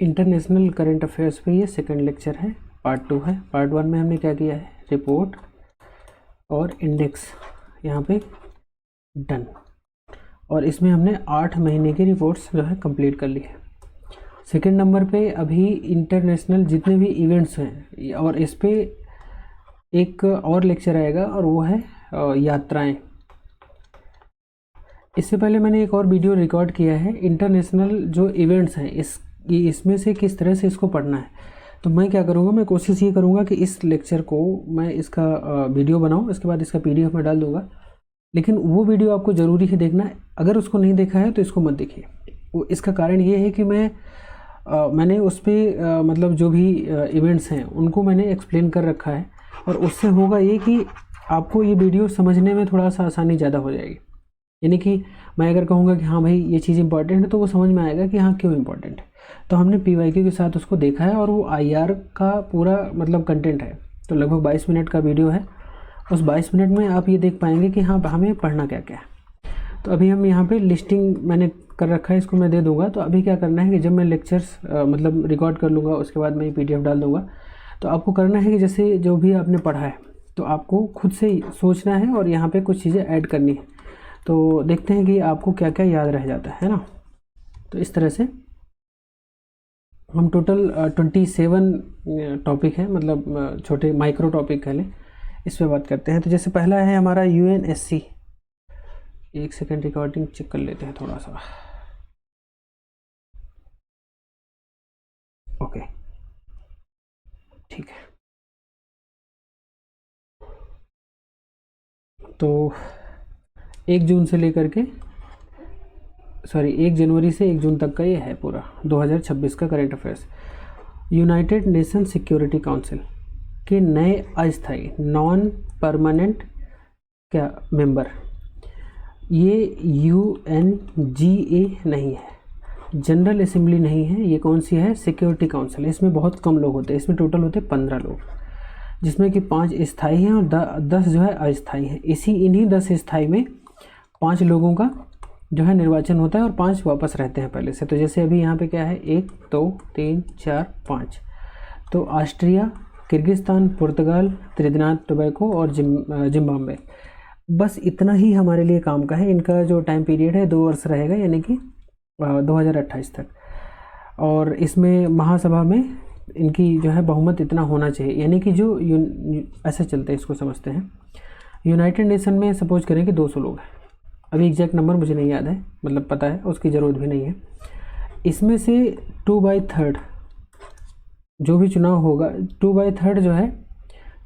International current affairs पे ये second lecture है, पार्ट 2 है। पार्ट 1 में हमने क्या किया है, रिपोर्ट और इंडेक्स यहाँ पे डन, और इसमें हमने 8 महीने की रिपोर्ट्स जो है कंप्लीट कर ली है। सेकंड नंबर पे अभी इंटरनेशनल जितने भी इवेंट्स हैं, और इस पे एक और लेक्चर आएगा और वो है यात्राएं। इससे पहले मैंने एक और वीडियो रिकॉर्ड किया है इंटरनेशनल जो इवेंट्स हैं इसमें से किस तरह से इसको पढ़ना है। तो मैं क्या करूँगा, मैं कोशिश ये करूँगा कि इस लेक्चर को मैं इसका वीडियो बनाऊँ, इसके बाद इसका PDF में डाल दूँगा। लेकिन वो वीडियो आपको ज़रूरी है देखना है, अगर उसको नहीं देखा है तो इसको मत देखिए। वो इसका कारण ये है कि मैंने उस पर मतलब जो भी इवेंट्स हैं उनको मैंने एक्सप्लेन कर रखा है, और उससे होगा ये कि आपको ये वीडियो समझने में थोड़ा सा आसानी ज़्यादा हो जाएगी। यानी कि मैं अगर कहूँगा कि हाँ भाई ये चीज़ इंपॉर्टेंट है, तो वो समझ में आएगा कि हाँ क्यों इंपॉर्टेंट है। तो हमने PYQ के साथ उसको देखा है, और वो IR का पूरा मतलब कंटेंट है। तो लगभग 22 मिनट का वीडियो है। उस 22 मिनट में आप ये देख पाएंगे कि हाँ हमें पढ़ना क्या क्या है। तो अभी हम यहाँ पे लिस्टिंग मैंने कर रखा है, इसको मैं दे दूँगा। तो अभी क्या करना है कि जब मैं लेक्चर्स मतलब रिकॉर्ड कर लूँगा, उसके बाद मैं PDF डाल दूँगा। तो आपको करना है कि जैसे जो भी आपने पढ़ा है तो आपको खुद से सोचना है और यहाँ पे कुछ चीज़ें ऐड करनी है। तो देखते हैं कि आपको क्या क्या याद रह जाता है ना। तो इस तरह से हम टोटल 27 टॉपिक है, मतलब छोटे माइक्रो टॉपिक कह लें, इस पर बात करते हैं। तो जैसे पहला है हमारा UNSC। एक सेकंड रिकॉर्डिंग चेक कर लेते हैं थोड़ा सा। ओके ठीक है। तो 1 जनवरी से 1 जून तक का ये है पूरा 2026 का current affairs. United nation security council के नए अस्थायी नॉन परमानेंट क्या मेंबर, ये UNGA नहीं है, जनरल असेंबली नहीं है, ये कौन सी है, सिक्योरिटी काउंसिल। इसमें बहुत कम लोग होते हैं, इसमें टोटल होते हैं 15 लोग, जिसमें कि 5 स्थायी हैं और 10 जो है अस्थायी हैं। इन्हीं 10 स्थायी में 5 लोगों का जो है निर्वाचन होता है और 5 वापस रहते हैं पहले से। तो जैसे अभी यहाँ पे क्या है, 1 2 3 4 5। तो ऑस्ट्रिया, किर्गिस्तान, पुर्तगाल, त्रिनिदाद टोबैगो और जिम्बाब्वे, बस इतना ही हमारे लिए काम का है। इनका जो टाइम पीरियड है 2 वर्ष रहेगा, यानी कि 2028 तक। और इसमें महासभा में इनकी जो है बहुमत इतना होना चाहिए, यानी कि जो ऐसे चलते हैं, इसको समझते हैं। यूनाइटेड नेशन में सपोज करें कि 200 लोग हैं, अभी एग्जैक्ट नंबर मुझे नहीं याद है, मतलब पता है, उसकी ज़रूरत भी नहीं है। इसमें से 2/3 जो भी चुनाव होगा, 2/3 जो है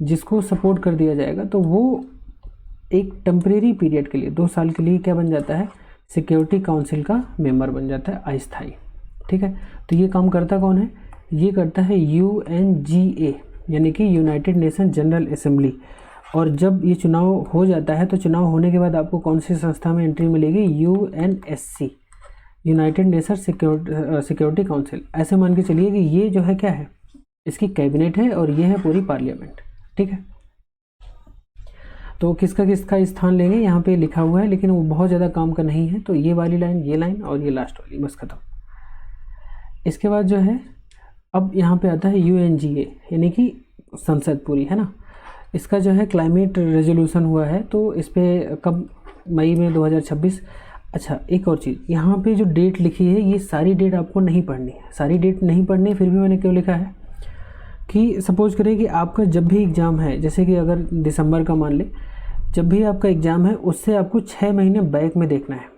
जिसको सपोर्ट कर दिया जाएगा, तो वो एक टेम्परेरी पीरियड के लिए 2 साल के लिए क्या बन जाता है, सिक्योरिटी काउंसिल का मेंबर बन जाता है, अस्थायी। ठीक है। तो ये काम करता कौन है, ये करता है UNGA, यानी कि यूनाइटेड नेशन जनरल असेंबली। और जब ये चुनाव हो जाता है, तो चुनाव होने के बाद आपको कौन सी संस्था में एंट्री मिलेगी, UNSC, United nation security council. ऐसे मान के चलिए कि ये जो है क्या है, इसकी कैबिनेट है और ये है पूरी पार्लियामेंट। ठीक है। तो किसका किसका स्थान लेंगे यहाँ पे लिखा हुआ है, लेकिन वो बहुत ज़्यादा काम का नहीं है। तो ये वाली लाइन, ये लाइन और ये लास्ट वाली, बस खत्म। इसके बाद जो है अब यहाँ पे आता है UNGA, यानी कि संसद पूरी, है ना। इसका जो है क्लाइमेट रेजोल्यूशन हुआ है, तो इस पर कब, मई में 2026। अच्छा, एक और चीज़, यहाँ पे जो डेट लिखी है, ये सारी डेट आपको नहीं पढ़नी है, सारी डेट नहीं पढ़नी है। फिर भी मैंने क्यों लिखा है कि सपोज करें कि आपका जब भी एग्ज़ाम है, जैसे कि अगर दिसंबर का मान ले, जब भी आपका एग्ज़ाम है उससे आपको 6 महीने बैक में देखना है,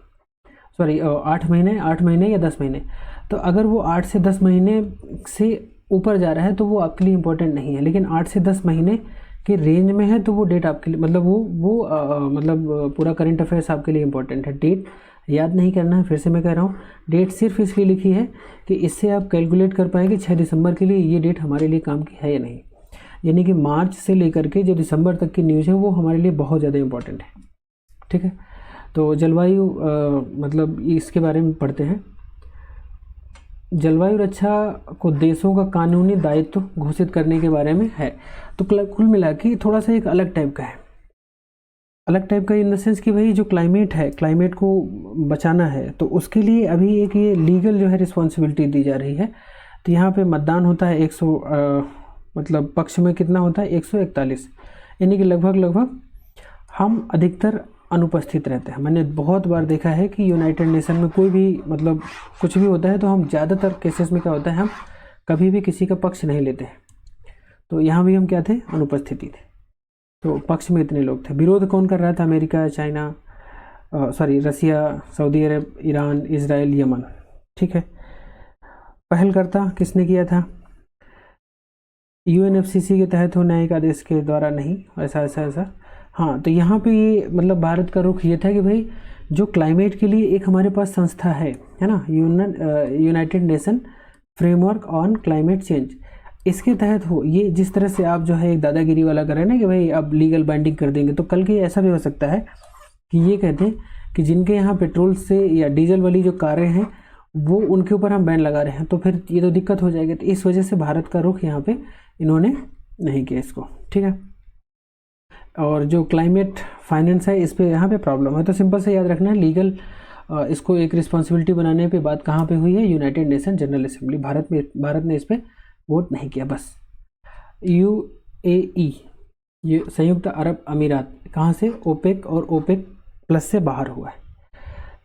सॉरी 8 महीने या 10 महीने। तो अगर वो 8 से 10 महीने से ऊपर जा रहा है तो वो आपके लिए इम्पोर्टेंट नहीं है, लेकिन 8 से 10 महीने के रेंज में है तो वो डेट आपके लिए, मतलब मतलब पूरा करंट अफेयर्स आपके लिए इम्पोर्टेंट है। डेट याद नहीं करना है, फिर से मैं कह रहा हूँ, डेट सिर्फ इसलिए लिखी है कि इससे आप कैलकुलेट कर पाएँ कि 6 दिसंबर के लिए ये डेट हमारे लिए काम की है या नहीं। यानी कि मार्च से लेकर के जो दिसंबर तक की न्यूज़ है वो हमारे लिए बहुत ज़्यादा इम्पोर्टेंट है। ठीक है। तो जलवायु मतलब इसके बारे में पढ़ते हैं। जलवायु रक्षा को देशों का कानूनी दायित्व घोषित करने के बारे में है। तो कुल मिला के थोड़ा सा एक अलग टाइप का है, अलग टाइप का इन द सेंस कि भाई जो क्लाइमेट है, क्लाइमेट को बचाना है, तो उसके लिए अभी एक ये लीगल जो है रिस्पॉन्सिबिलिटी दी जा रही है। तो यहाँ पे मतदान होता है 100 मतलब पक्ष में कितना होता है 141, यानी कि लगभग हम अधिकतर अनुपस्थित रहते हैं। मैंने बहुत बार देखा है कि यूनाइटेड नेशन में कोई भी मतलब कुछ भी होता है तो हम ज़्यादातर केसेस में क्या होता है, हम कभी भी किसी का पक्ष नहीं लेते हैं। तो यहाँ भी हम क्या थे, अनुपस्थिति थे। तो पक्ष में इतने लोग थे। विरोध कौन कर रहा था, अमेरिका, चाइना, रसिया, सऊदी अरब, ईरान, इजराइल, यमन। ठीक है। पहलकर्ता किसने किया था, यूएनएफसीसी के तहत हो, न्यायिक आदेश के द्वारा नहीं, ऐसा। हाँ, तो यहाँ पे ये मतलब भारत का रुख ये था कि भाई जो क्लाइमेट के लिए एक हमारे पास संस्था है ना, United nation framework on climate change, इसके तहत हो, ये जिस तरह से आप जो है एक दादागिरी वाला कर रहे हैं ना कि भाई अब लीगल बाइंडिंग कर देंगे, तो कल के ऐसा भी हो सकता है कि ये कहते हैं कि जिनके यहाँ पेट्रोल से या डीजल वाली जो कारें हैं वो उनके ऊपर हम बैन लगा रहे हैं, तो फिर ये तो दिक्कत हो जाएगी। तो इस वजह से भारत का रुख यहाँ पे इन्होंने नहीं किया इसको। ठीक है। और जो क्लाइमेट फाइनेंस है इस पर यहाँ पे प्रॉब्लम है, तो सिंपल से याद रखना है लीगल इसको एक रिस्पॉन्सिबिलिटी बनाने पे बात कहाँ पे हुई है, United nation general assembly. Bharat ने इस पर वोट नहीं किया बस। यूएई, ये संयुक्त अरब अमीरात, कहाँ से, ओपेक और ओपेक प्लस से बाहर हुआ है।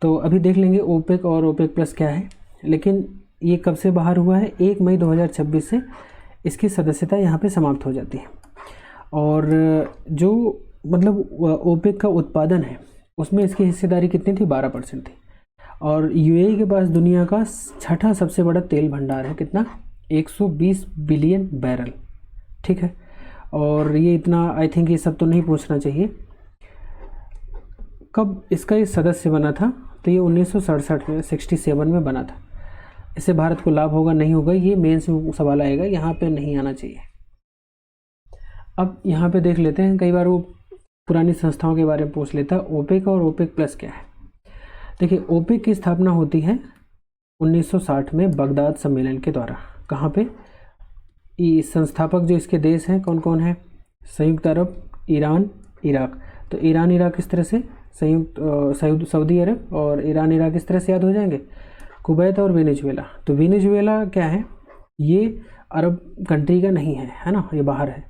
तो अभी देख लेंगे ओपेक और ओपेक प्लस क्या है, लेकिन ये कब से बाहर हुआ है, 1 मई 2026 से इसकी सदस्यता यहाँ पे समाप्त हो जाती है। और जो मतलब ओपेक का उत्पादन है उसमें इसकी हिस्सेदारी कितनी थी, 12% थी। और यूएई के पास दुनिया का छठा सबसे बड़ा तेल भंडार है, कितना, 120 बिलियन बैरल। ठीक है। और ये इतना, आई थिंक ये सब तो नहीं पूछना चाहिए। कब इसका ये सदस्य बना था, तो ये 1967 में 67 में बना था। इससे भारत को लाभ होगा नहीं होगा, ये मेंस में सवाल आएगा, यहाँ पे नहीं आना चाहिए। अब यहाँ पे देख लेते हैं, कई बार वो पुरानी संस्थाओं के बारे में पूछ लेता है। ओपेक और ओपेक प्लस क्या है। देखिए, ओपेक की स्थापना होती है 1960 में बगदाद सम्मेलन के द्वारा। कहाँ पे, ये संस्थापक जो इसके देश हैं कौन कौन है, संयुक्त अरब, ईरान, इराक। तो ईरान इराक किस तरह से, सऊदी अरब और ईरान इराक इस तरह से याद हो जाएंगे। कुवैत और वेनेजुएला। तो वेनेजुएला क्या है, ये अरब कंट्री का नहीं है ना, ये बाहर है,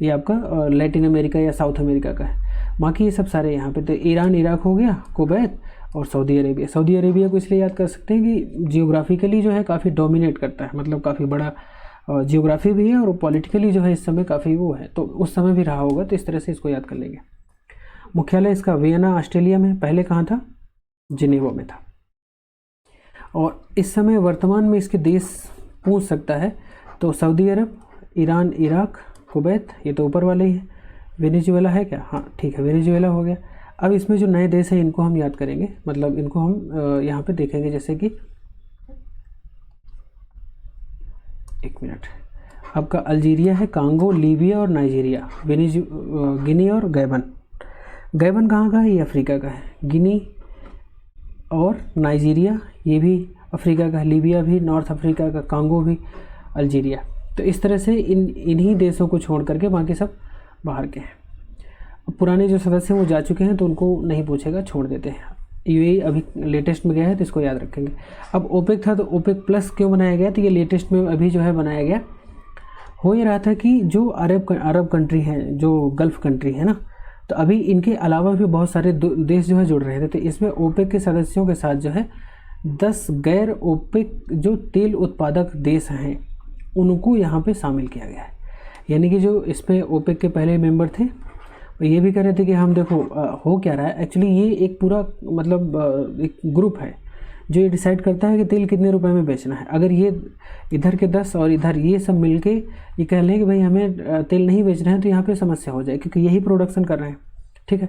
ये आपका लैटिन अमेरिका या साउथ अमेरिका का है। बाकी ये सब सारे यहाँ पे, तो ईरान इराक हो गया, कुवैत और सऊदी अरेबिया। सऊदी अरेबिया को इसलिए याद कर सकते हैं कि जियोग्राफिकली जो है काफ़ी डोमिनेट करता है, मतलब काफ़ी बड़ा जियोग्राफी भी है और पॉलिटिकली जो है इस समय काफ़ी वो है, तो उस समय भी रहा होगा, तो इस तरह से इसको याद कर लेंगे। मुख्यालय इसका वियना ऑस्ट्रेलिया में, पहले कहाँ था, जिनेवा में था। और इस समय वर्तमान में इसके देश पूछ सकता है, तो सऊदी अरब, ईरान, इराक, कुवैत, ये तो ऊपर वाले ही है। वेनेजुएला है क्या, हाँ ठीक है, वेनेजुएला हो गया। अब इसमें जो नए देश हैं इनको हम याद करेंगे, मतलब इनको हम यहाँ पे देखेंगे, जैसे कि एक मिनट, आपका अल्जीरिया है, कांगो, लीबिया और नाइजीरिया, गिनी और गैबन। गैबन कहाँ का है, ये अफ्रीका का है। गिनी और नाइजीरिया ये भी अफ्रीका का है, लीबिया भी नॉर्थ अफ्रीका का, कांगो भी, अल्जीरिया। तो इस तरह से इन्हीं देशों को छोड़ करके बाकी सब बाहर के हैं। पुराने जो सदस्य हैं वो जा चुके हैं, तो उनको नहीं पूछेगा, छोड़ देते हैं। यूएई अभी लेटेस्ट में गया है, तो इसको याद रखेंगे। अब ओपेक था, तो ओपेक प्लस क्यों बनाया गया, तो ये लेटेस्ट में अभी जो है बनाया गया। हो ये रहा था कि जो अरब कंट्री हैं, जो गल्फ़ कंट्री है ना, तो अभी इनके अलावा भी बहुत सारे देश जो है जुड़ रहे थे। तो इसमें ओपेक के सदस्यों के साथ जो है 10 गैर ओपेक जो तेल उत्पादक देश हैं उनको यहाँ पे शामिल किया गया है। यानी कि जो इसमें ओपेक के पहले मेंबर थे ये भी कह रहे थे कि हम देखो हो क्या रहा है। एक्चुअली ये एक पूरा मतलब एक ग्रुप है जो ये डिसाइड करता है कि तेल कितने रुपए में बेचना है। अगर ये इधर के 10 और इधर ये सब मिलके ये कह लें कि भाई हमें तेल नहीं बेचना है, तो यहाँ पे समस्या हो जाए, क्योंकि यही प्रोडक्शन कर रहे हैं। ठीक है,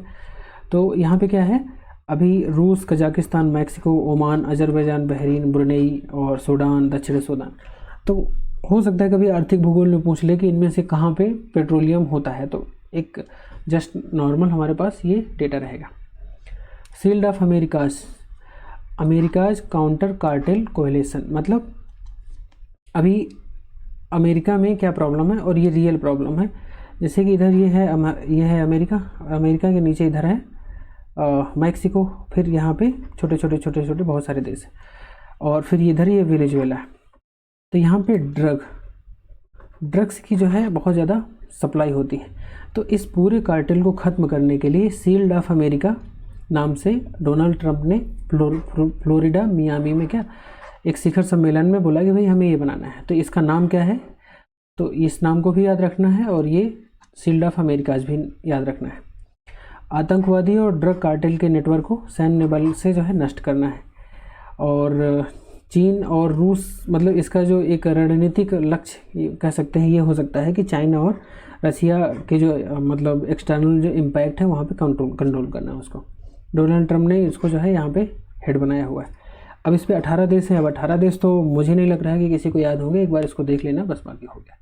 तो यहाँ पे क्या है, अभी रूस, Kazakhstan, Mexico, Oman, Azerbaijan, Bahrain, Brunei और सूडान, दक्षिण सूडान। तो हो सकता है कभी आर्थिक भूगोल में पूछ ले कि इनमें से कहाँ पे पेट्रोलियम होता है, तो एक जस्ट नॉर्मल हमारे पास ये डेटा रहेगा। Shield of America's counter cartel coalition, मतलब अभी अमेरिका में क्या प्रॉब्लम है और ये रियल प्रॉब्लम है। जैसे कि इधर ये है अमेरिका के नीचे इधर है मैक्सिको, फिर यहाँ पे छोटे छोटे बहुत सारे देश हैं, और फिर इधर ये वेनेजुएला है। तो यहाँ पे ड्रग्स की जो है बहुत ज़्यादा सप्लाई होती है। तो इस पूरे कार्टेल को ख़त्म करने के लिए शील्ड ऑफ अमेरिका नाम से डोनाल्ड ट्रंप ने फ्लोरिडा मियामी में क्या एक शिखर सम्मेलन में बोला कि भाई हमें ये बनाना है। तो इसका नाम क्या है, तो इस नाम को भी याद रखना है और ये शील्ड ऑफ अमेरिकाज भी याद रखना है। आतंकवादी और ड्रग कार्टेल के नेटवर्क को सैन्य बल से जो है नष्ट करना है। और चीन और रूस मतलब इसका जो एक रणनीतिक लक्ष्य कह सकते हैं ये हो सकता है कि चाइना और रसिया के जो मतलब एक्सटर्नल जो इम्पैक्ट है वहाँ पे कंट्रोल करना है उसको। डोनाल्ड ट्रंप ने इसको जो है यहाँ पे हेड बनाया हुआ है। अब इस पे 18 देश हैं। अब 18 देश तो मुझे नहीं लग रहा है कि किसी को याद होंगे, एक बार इसको देख लेना बस, बाकी हो गया।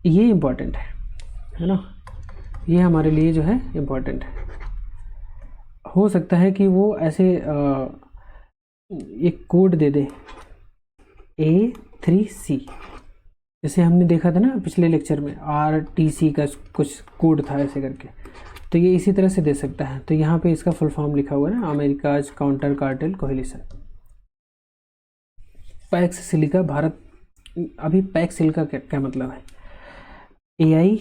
ये इम्पॉर्टेंट है ना, ये हमारे लिए जो है इम्पॉर्टेंट है। हो सकता है कि वो ऐसे एक कोड दे दे A3C, जैसे हमने देखा था ना पिछले लेक्चर में RTC का कुछ कोड था ऐसे करके, तो ये इसी तरह से दे सकता है। तो यहाँ पे इसका फुल फॉर्म लिखा हुआ है ना, America's counter cartel coalition. Pax Silica Bharat, अभी पैक्स सिलिका क्या मतलब है, AI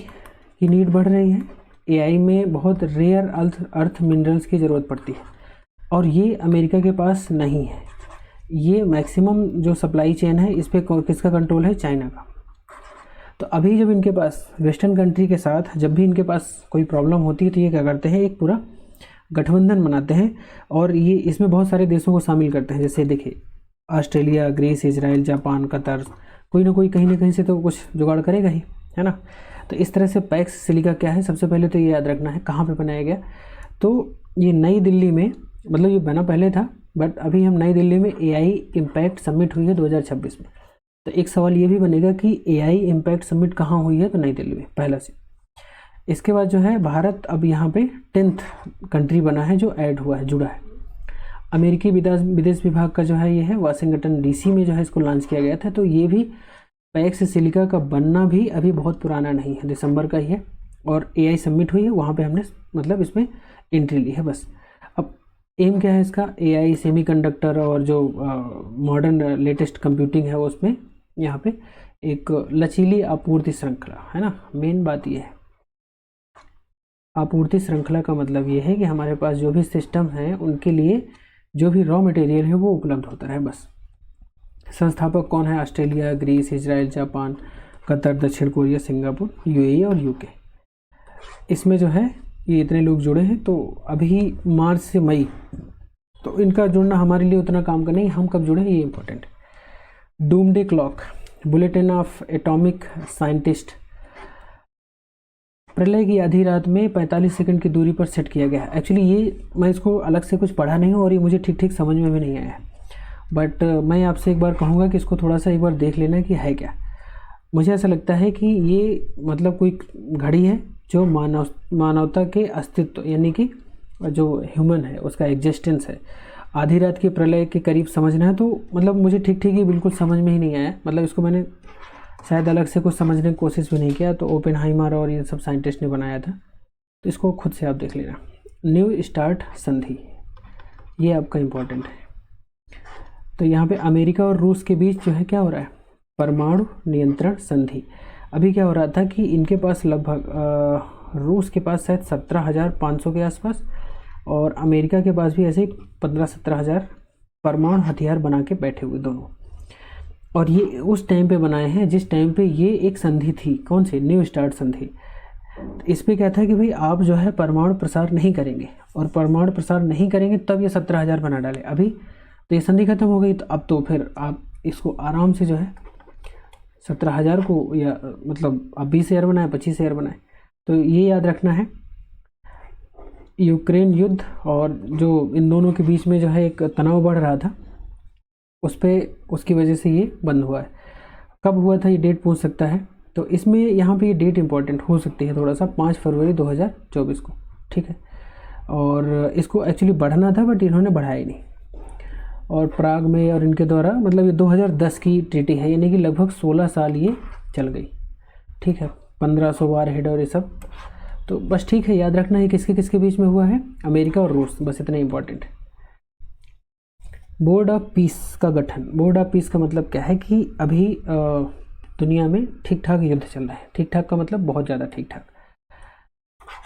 की नीड बढ़ रही है। AI में बहुत रेयर अर्थ मिनरल्स की ज़रूरत पड़ती है और ये अमेरिका के पास नहीं है। ये मैक्सिमम जो सप्लाई चेन है इस पर किसका कंट्रोल है, चाइना का। तो अभी जब इनके पास वेस्टर्न कंट्री के साथ जब भी इनके पास कोई प्रॉब्लम होती है तो ये क्या करते हैं, एक पूरा गठबंधन बनाते हैं और ये इसमें बहुत सारे देशों को शामिल करते हैं। जैसे देखिए Australia, Greece, Israel, Japan, Qatar, कोई ना कोई कहीं ना कहीं से तो कुछ जुगाड़ करेगा ही, है ना। तो इस तरह से पैक्स सिलिका क्या है, सबसे पहले तो ये याद रखना है कहाँ पे बनाया गया। तो ये नई दिल्ली में, मतलब ये बना पहले था बट अभी हम नई दिल्ली में AI इम्पैक्ट समिट हुई है 2026 में। तो एक सवाल ये भी बनेगा कि AI इम्पैक्ट समिट कहाँ हुई है, तो नई दिल्ली में पहला से। इसके बाद जो है भारत अब यहाँ पे 10th कंट्री बना है जो ऐड हुआ है, जुड़ा है। अमेरिकी विदेश विभाग का जो है ये है वाशिंगटन DC में जो है इसको लॉन्च किया गया था। तो ये भी पैक्स सिलिका का बनना भी अभी बहुत पुराना नहीं है, दिसंबर का ही है और AI सबमिट हुई है, वहाँ पे हमने मतलब इसमें एंट्री ली है बस। अब एम क्या है इसका, AI सेमीकंडक्टर और जो मॉडर्न लेटेस्ट कंप्यूटिंग है उसमें यहाँ पे एक लचीली आपूर्ति श्रृंखला है ना। मेन बात ये है, आपूर्ति श्रृंखला का मतलब ये है कि हमारे पास जो भी सिस्टम है उनके लिए जो भी रॉ मटेरियल है वो उपलब्ध होता रहे बस। संस्थापक कौन है, Australia, Greece, Israel, Japan, Qatar, दक्षिण कोरिया, सिंगापुर, UAE और UK। इसमें जो है ये इतने लोग जुड़े हैं। तो अभी मार्च से मई, तो इनका जुड़ना हमारे लिए उतना काम का नहीं, हम कब जुड़े ये important. Doomsday clock, bulletin of atomic scientist, प्रलय की आधी रात में 45 सेकंड की दूरी पर सेट किया गया है। एक्चुअली ये मैं इसको अलग से कुछ पढ़ा नहीं हूँ और ये मुझे ठीक ठीक समझ में भी नहीं आया है, बट मैं आपसे एक बार कहूँगा कि इसको थोड़ा सा एक बार देख लेना कि है क्या। मुझे ऐसा लगता है कि ये मतलब कोई घड़ी है जो मानवता के अस्तित्व यानी कि जो ह्यूमन है उसका एग्जिस्टेंस है, आधी रात के प्रलय के करीब समझना है। तो मतलब मुझे ठीक ठीक ही बिल्कुल समझ में ही नहीं आया, मतलब इसको मैंने शायद अलग से कुछ समझने की कोशिश भी नहीं किया। तो ओपेनहाइमर और ये सब साइंटिस्ट ने बनाया था, तो इसको खुद से आप देख लेना। न्यू स्टार्ट संधि, ये आपका इम्पोर्टेंट है। तो यहाँ पे अमेरिका और रूस के बीच जो है क्या हो रहा है, परमाणु नियंत्रण संधि। अभी क्या हो रहा था कि इनके पास लगभग रूस के पास शायद 17,500 के आसपास और अमेरिका के पास भी ऐसे ही 15-17 हज़ार परमाणु हथियार बना के बैठे हुए दोनों। और ये उस टाइम पे बनाए हैं जिस टाइम पे ये एक संधि थी, कौन सी, न्यू स्टार्ट संधि। इस पे क्या था कि भाई आप जो है परमाणु प्रसार नहीं करेंगे, और परमाणु प्रसार नहीं करेंगे तब ये 17,000 बना डाले। अभी तो ये संधि खत्म हो गई, तो अब तो फिर आप इसको आराम से जो है 17,000 को, या मतलब आप 20,000 बनाए, 25,000 बनाए। तो ये याद रखना है। यूक्रेन युद्ध और जो इन दोनों के बीच में जो है एक तनाव बढ़ रहा था, उस पर उसकी वजह से ये बंद हुआ है। कब हुआ था ये डेट पूछ सकता है, तो इसमें यहाँ पे ये डेट इंपॉर्टेंट हो सकती है थोड़ा सा, 5 फरवरी 2024 को, ठीक है। और इसको एक्चुअली बढ़ाना था बट इन्होंने बढ़ाया ही नहीं। और प्राग में और इनके द्वारा, मतलब ये 2010 की ट्रीटी है, यानी कि लगभग 16 साल ये चल गई, ठीक है। 1500 वार हेड और ये सब, तो बस ठीक है, याद रखना है किसके किसके बीच में हुआ है, अमेरिका और रूस, बस इतना इंपॉर्टेंट है। बोर्ड ऑफ पीस का गठन। बोर्ड ऑफ पीस का मतलब क्या है कि अभी दुनिया में ठीक ठाक युद्ध चल रहा है। ठीक ठाक का मतलब बहुत ज़्यादा ठीक ठाक।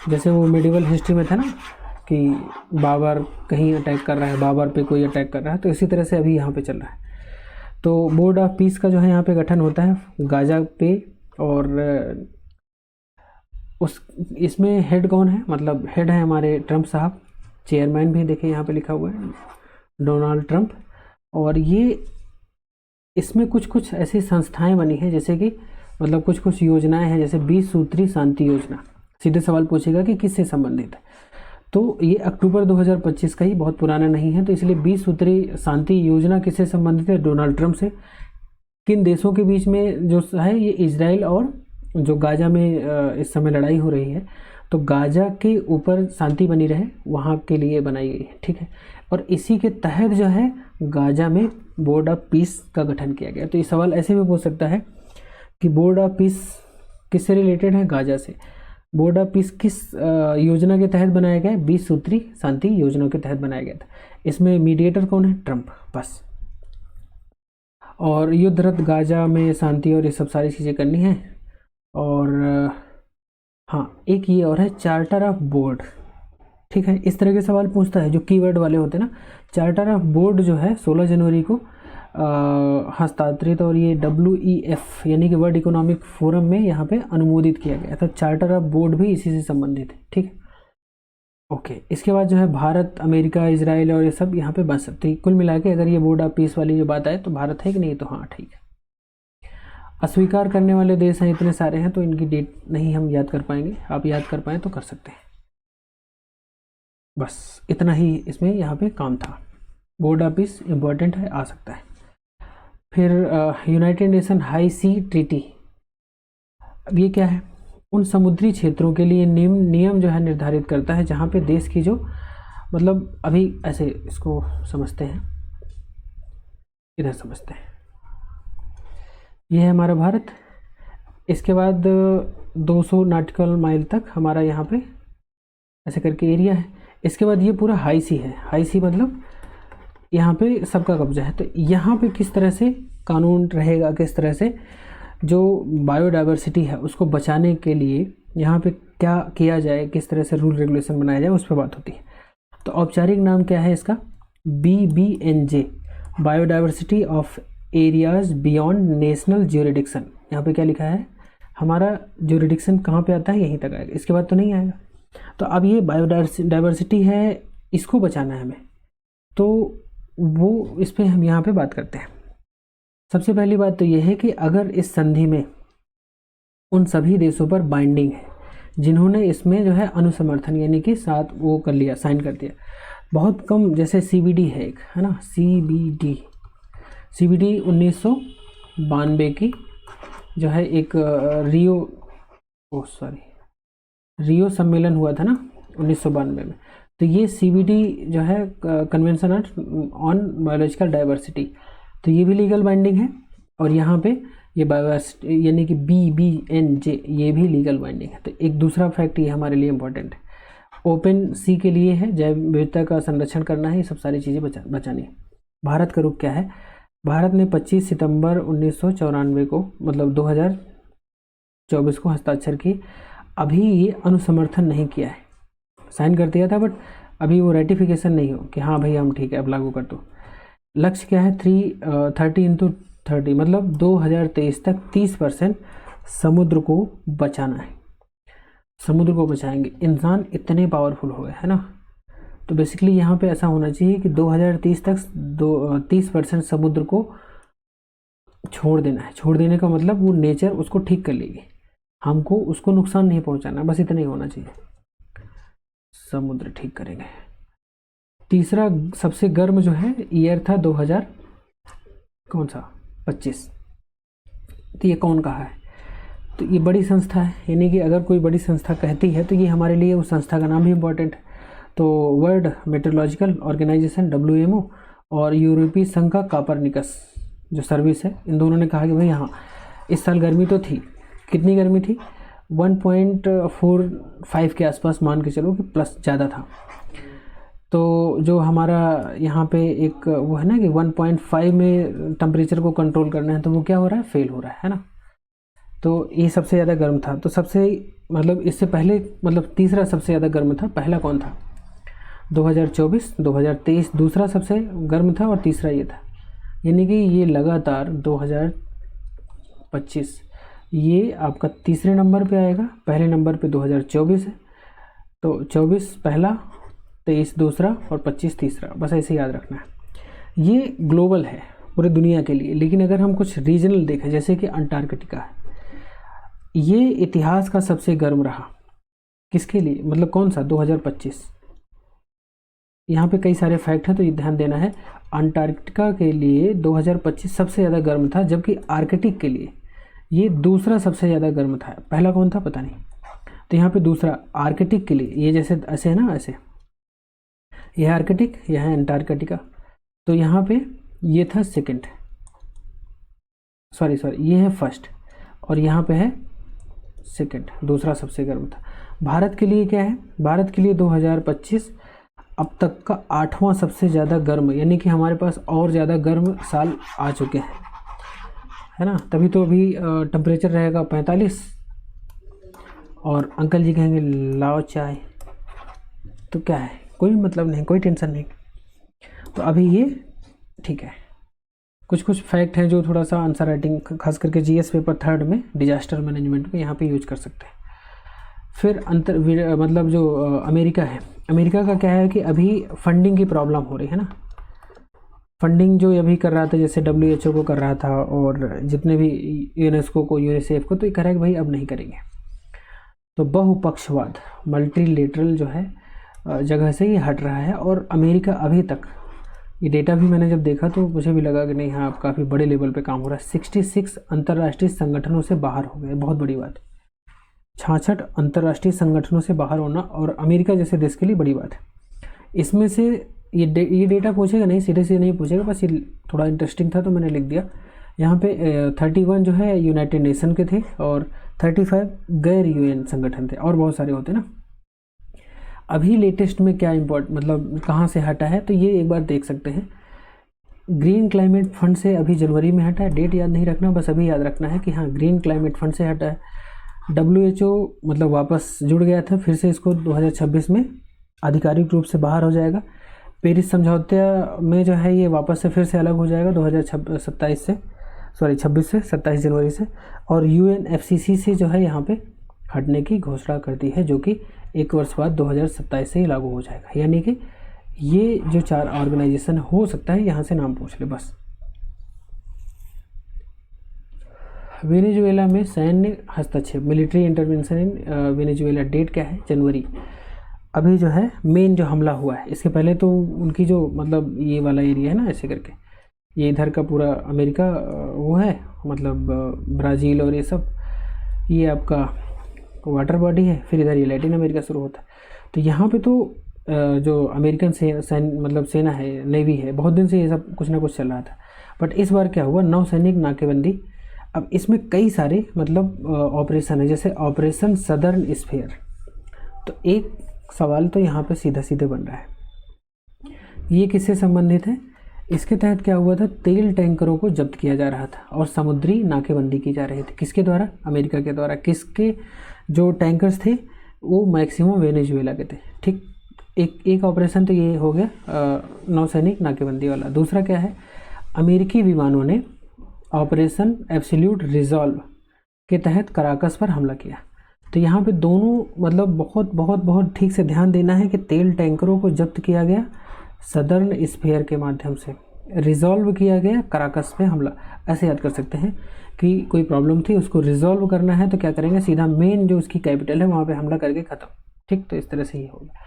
जैसे वो मेडिवल हिस्ट्री में था ना कि बाबर कहीं अटैक कर रहा है, बाबर पे कोई अटैक कर रहा है, तो इसी तरह से अभी यहाँ पे चल रहा है। तो बोर्ड ऑफ पीस का जो है यहाँ पे गठन होता है गाजा पे, और उस इसमें हेड कौन है, मतलब हेड है हमारे ट्रम्प साहब। चेयरमैन भी देखिए यहाँ पे लिखा हुआ है डोनाल्ड ट्रम्प। और ये इसमें कुछ कुछ ऐसी संस्थाएं बनी हैं, जैसे कि मतलब कुछ कुछ योजनाएं हैं, जैसे 20 सूत्री शांति योजना। सीधे सवाल पूछेगा कि किससे संबंधित है, तो ये अक्टूबर 2025 का ही, बहुत पुराना नहीं है। तो इसलिए 20 सूत्री शांति योजना किससे संबंधित है, डोनाल्ड ट्रम्प से। किन देशों के बीच में जो है, ये इजराइल और जो गाजा में इस समय लड़ाई हो रही है, तो गाजा के ऊपर शांति बनी रहे वहाँ के लिए बनाई गई है, ठीक है। और इसी के तहत जो है गाजा में बोर्ड ऑफ पीस का गठन किया गया। तो ये सवाल ऐसे भी पूछ सकता है कि बोर्ड ऑफ पीस किससे रिलेटेड है, गाजा से। बोर्ड ऑफ पीस किस योजना के तहत बनाया गया है, 20 सूत्री शांति योजना के तहत बनाया गया था। इसमें मीडिएटर कौन है, ट्रम्प, बस। और युद्धरत गाजा में शांति और ये सब सारी चीज़ें करनी है। और हाँ, एक ये और है चार्टर ऑफ बोर्ड, ठीक है। इस तरह के सवाल पूछता है जो कीवर्ड वाले होते हैं ना। चार्टर ऑफ बोर्ड जो है 16 जनवरी को हस्तांतरित, और ये WEF यानी कि वर्ल्ड इकोनॉमिक फोरम में यहाँ पे अनुमोदित किया गया। तो चार्टर ऑफ बोर्ड भी इसी से संबंधित है, ठीक है। ओके, इसके बाद जो है भारत, अमेरिका, इजराइल और ये सब यहाँ पे बन सकते हैं। कुल मिला के अगर ये बोर्ड ऑफ पीस वाली जो बात आए तो भारत है कि नहीं, तो हाँ ठीक है। अस्वीकार करने वाले देश हैं इतने सारे हैं, तो इनकी डेट नहीं हम याद कर पाएंगे। आप याद कर पाएँ तो कर सकते हैं। बस इतना ही इसमें यहाँ पे काम था। बोर्ड ऑफ पीस इम्पोर्टेंट है, आ सकता है। फिर यूनाइटेड नेशन हाई सी ट्रीटी, अब ये क्या है, उन समुद्री क्षेत्रों के लिए नियम जो है निर्धारित करता है जहाँ पे देश की जो, मतलब अभी ऐसे इसको समझते हैं, इधर समझते हैं। ये है हमारा भारत। इसके बाद 200 नॉटिकल माइल तक हमारा यहाँ पे ऐसे करके एरिया है। इसके बाद ये पूरा हाई सी है। हाई सी मतलब यहाँ पे सबका कब्जा है। तो यहाँ पे किस तरह से कानून रहेगा, किस तरह से जो बायोडाइवर्सिटी है उसको बचाने के लिए यहाँ पे क्या किया जाए, किस तरह से रूल रेगुलेशन बनाया जाए, उस पर बात होती है। तो औपचारिक नाम क्या है इसका, BBNJ, biodiversity of areas beyond national jurisdiction. यहाँ पे क्या लिखा है, हमारा ज्यूरिडिक्शन कहाँ पे आता है, यहीं तक आएगा, इसके बाद तो नहीं आएगा। तो अब ये बायोडाइवर्सिटी है, इसको बचाना है हमें, तो वो इस पर हम यहाँ पे बात करते हैं। सबसे पहली बात तो ये है कि अगर इस संधि में उन सभी देशों पर बाइंडिंग है जिन्होंने इसमें जो है अनुसमर्थन यानी कि साथ वो कर लिया, साइन कर दिया। बहुत कम, जैसे CBD है एक, है ना, CBD 1992 की जो है एक रियो सम्मेलन हुआ था ना 1992 में। तो ये CBD जो है कन्वेंशन ऑन बायोलॉजिकल डाइवर्सिटी, तो ये भी लीगल बाइंडिंग है। और यहाँ पे ये बायोडाइवर्सिटी यानी कि BBNJ ये भी लीगल बाइंडिंग है। तो एक दूसरा फैक्ट ये हमारे लिए इम्पोर्टेंट है। ओपन सी के लिए है, जैव विविधता का संरक्षण करना है, ये सब सारी चीज़ें बचानी है। भारत का रुख क्या है, भारत ने 25 सितंबर 1994 को, मतलब 2024 को हस्ताक्षर किए। अभी ये अनुसमर्थन नहीं किया है, साइन कर दिया था बट अभी वो रेटिफिकेशन नहीं हो कि हाँ भाई हम ठीक है अब लागू कर दो। लक्ष्य क्या है, 30x30 मतलब 2023 तक 30% समुद्र को बचाना है। समुद्र को बचाएंगे, इंसान इतने पावरफुल हो गए है ना। तो बेसिकली यहाँ पे ऐसा होना चाहिए कि 2030 तक 30% समुद्र को छोड़ देना है। छोड़ देने का मतलब वो नेचर उसको ठीक कर लेगी, हमको उसको नुकसान नहीं पहुँचाना, बस इतना ही होना चाहिए, समुद्र ठीक करेंगे। तीसरा सबसे गर्म जो है ईयर था 2025। तो ये कौन कहा है, तो ये बड़ी संस्था है, यानी कि अगर कोई बड़ी संस्था कहती है तो ये हमारे लिए उस संस्था का नाम भी इम्पोर्टेंट है। तो वर्ल्ड मेट्रोलॉजिकल ऑर्गेनाइजेशन WMO और यूरोपीय संघ का कापरनिकस जो सर्विस है, इन दोनों ने कहा कि भाई हाँ इस साल गर्मी तो थी। कितनी गर्मी थी, 1.45 के आसपास मान के चलो कि प्लस ज़्यादा था। तो जो हमारा यहाँ पे एक वो है ना कि 1.5 में टेम्परेचर को कंट्रोल करना है, तो वो क्या हो रहा है, फेल हो रहा है ना। तो ये सबसे ज़्यादा गर्म था। तो सबसे मतलब इससे पहले मतलब तीसरा सबसे ज़्यादा गर्म था, पहला कौन था, 2024, 2023 दूसरा सबसे गर्म था और तीसरा ये था। यानी कि ये लगातार 2025 ये आपका तीसरे नंबर पे आएगा, पहले नंबर पे 2024 है। तो 24 पहला, 23 दूसरा और 25 तीसरा, बस ऐसे याद रखना है। ये ग्लोबल है पूरी दुनिया के लिए। लेकिन अगर हम कुछ रीजनल देखें, जैसे कि अंटार्कटिका है, ये इतिहास का सबसे गर्म रहा। किसके लिए, मतलब कौन सा, 2025। यहाँ पे कई सारे फैक्ट हैं तो ये ध्यान देना है। अंटार्कटिका के लिए 2025 सबसे ज़्यादा गर्म था, जबकि आर्कटिक के लिए ये दूसरा सबसे ज़्यादा गर्म था। पहला कौन था पता नहीं। तो यहाँ पे दूसरा आर्कटिक के लिए, ये जैसे ऐसे है ना, ऐसे यह है आर्कटिक, यह है अंटार्कटिका। तो यहाँ पे ये था सेकंड, सॉरी ये है फर्स्ट, और यहाँ पे है सेकंड, दूसरा सबसे गर्म था। भारत के लिए क्या है, भारत के लिए 2025 अब तक का 8वां सबसे ज़्यादा गर्म, यानी कि हमारे पास और ज़्यादा गर्म साल आ चुके हैं, है ना। तभी तो अभी टेम्परेचर रहेगा 45 और अंकल जी कहेंगे लाओ चाय, तो क्या है, कोई मतलब नहीं, कोई टेंशन नहीं। तो अभी ये ठीक है। कुछ कुछ फैक्ट हैं जो थोड़ा सा आंसर राइटिंग, खास करके जीएस पेपर 3 में डिजास्टर मैनेजमेंट में यहाँ पे यूज कर सकते हैं। फिर मतलब जो अमेरिका है, अमेरिका का क्या है कि अभी फंडिंग की प्रॉब्लम हो रही है ना। फंडिंग जो अभी कर रहा था, जैसे WHO को कर रहा था और जितने भी यूनेस्को को, यूनिसेफ को, तो ये कह रहा है कि भाई अब नहीं करेंगे। तो बहुपक्षवाद, मल्टीलेटरल जो है जगह से ये हट रहा है। और अमेरिका अभी तक, ये डेटा भी मैंने जब देखा तो मुझे भी लगा कि नहीं हाँ, अब काफ़ी बड़े लेवल पे काम हो रहा है। 66 अंतर्राष्ट्रीय संगठनों से बाहर हो गए, बहुत बड़ी बात है। 66 अंतर्राष्ट्रीय संगठनों से बाहर होना और अमेरिका जैसे देश के लिए बड़ी बात है। इसमें से ये डेटा पूछेगा नहीं, सीधे सीधे नहीं पूछेगा, बस ये थोड़ा इंटरेस्टिंग था तो मैंने लिख दिया। यहाँ पे 31 जो है यूनाइटेड नेशन के थे और 35 गैर यूएन संगठन थे, और बहुत सारे होते ना। अभी लेटेस्ट में क्या मतलब कहाँ से हटा है, तो ये एक बार देख सकते हैं। ग्रीन क्लाइमेट फंड से अभी जनवरी में हटा है, डेट याद नहीं रखना, बस अभी याद रखना है कि हाँ ग्रीन क्लाइमेट फंड से हटा है। WHO मतलब वापस जुड़ गया था, फिर से इसको 2026 में आधिकारिक रूप से बाहर हो जाएगा। पेरिस समझौते में जो है ये वापस से फिर से अलग हो जाएगा 2027 से, सॉरी 26 से, 27 जनवरी से। और UNFCCC से जो है यहाँ पे हटने की घोषणा कर दी है, जो कि 1 वर्ष बाद 2027 से ही लागू हो जाएगा। यानी कि ये जो 4 ऑर्गेनाइजेशन, हो सकता है यहाँ से नाम पूछ ले बस। वेनेजुएला में सैन्य हस्तक्षेप, military intervention in Venezuela, date क्या है, जनवरी। अभी जो है मेन जो हमला हुआ है, इसके पहले तो उनकी जो मतलब ये वाला एरिया है ना, ऐसे करके ये इधर का पूरा अमेरिका वो है, मतलब ब्राज़ील और ये सब, ये आपका वाटर बॉडी है। फिर इधर ये लैटिन अमेरिका शुरू होता है। तो यहाँ पे तो जो अमेरिकन मतलब सेना है, नेवी है, बहुत दिन से ये सब कुछ ना कुछ चल रहा था। बट इस बार क्या हुआ, नौसैनिक नाकेबंदी। अब इसमें कई सारे मतलब ऑपरेशन है, जैसे ऑपरेशन सदर्न स्फीयर। तो एक सवाल तो यहाँ पे सीधा सीधे बन रहा है, ये किससे संबंधित है। इसके तहत क्या हुआ था, तेल टैंकरों को जब्त किया जा रहा था और समुद्री नाकेबंदी की जा रही थी। किसके द्वारा, अमेरिका के द्वारा। किसके जो टैंकर्स थे वो मैक्सिमम वेनेजुएला के थे। ठीक, एक ऑपरेशन तो ये हो गया नौसैनिक नाकेबंदी वाला। दूसरा क्या है, अमेरिकी विमानों ने ऑपरेशन एब्सोल्यूट रिजॉल्व के तहत कराकस पर हमला किया। तो यहाँ पे दोनों मतलब बहुत बहुत बहुत ठीक से ध्यान देना है कि तेल टैंकरों को जब्त किया गया सदर्न स्फीयर के माध्यम से, रिजॉल्व किया गया कराकस पे हमला। ऐसे याद कर सकते हैं कि कोई प्रॉब्लम थी, उसको रिजॉल्व करना है तो क्या करेंगे, सीधा मेन जो उसकी कैपिटल है वहाँ पे हमला करके ख़त्म। ठीक, तो इस तरह से ही होगा।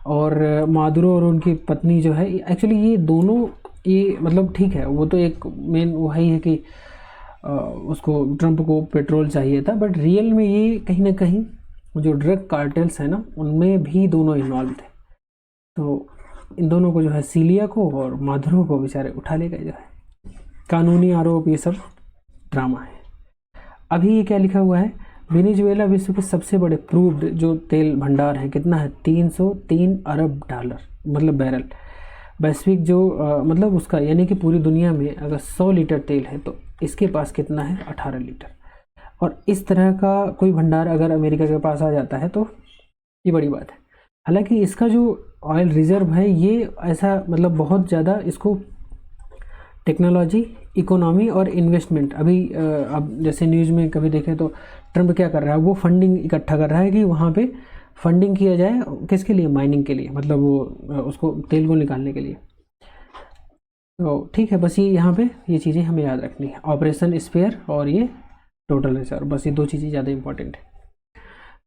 और मादुरो और उनकी पत्नी जो है, एक्चुअली ये दोनों, ये मतलब ठीक है, वो तो एक मेन वो ही है कि उसको ट्रंप को पेट्रोल चाहिए था, बट रियल में ये कहीं ना कहीं जो ड्रग कार्टेल्स हैं ना, उनमें भी दोनों इन्वॉल्व थे। तो इन दोनों को जो है, सीलिया को और माधुरो को बेचारे उठा ले गए, जो है कानूनी आरोप, ये सब ड्रामा है। अभी ये क्या लिखा हुआ है, वेनेजुएला विश्व के सबसे बड़े प्रूव्ड जो तेल भंडार है, कितना है, $303 अरब। मतलब बैरल। वैश्विक जो मतलब उसका यानी कि पूरी दुनिया में अगर 100 लीटर तेल है तो इसके पास कितना है, 18 लीटर। और इस तरह का कोई भंडार अगर अमेरिका के पास आ जाता है तो ये बड़ी बात है। हालांकि इसका जो ऑयल रिजर्व है ये ऐसा मतलब बहुत ज़्यादा इसको टेक्नोलॉजी, इकोनॉमी और इन्वेस्टमेंट अभी अब जैसे न्यूज़ में कभी देखें तो ट्रम्प क्या कर रहा है, वो फंडिंग इकट्ठा कर रहा है कि वहाँ पे फंडिंग किया जाए, किसके लिए, माइनिंग के लिए, मतलब वो उसको तेल को निकालने के लिए। तो ठीक है, बस ये यहाँ पे ये चीज़ें हमें याद रखनी है, ऑपरेशन स्पेयर और ये टोटल रिजर्व, बस ये दो चीज़ें ज़्यादा इंपॉर्टेंट है।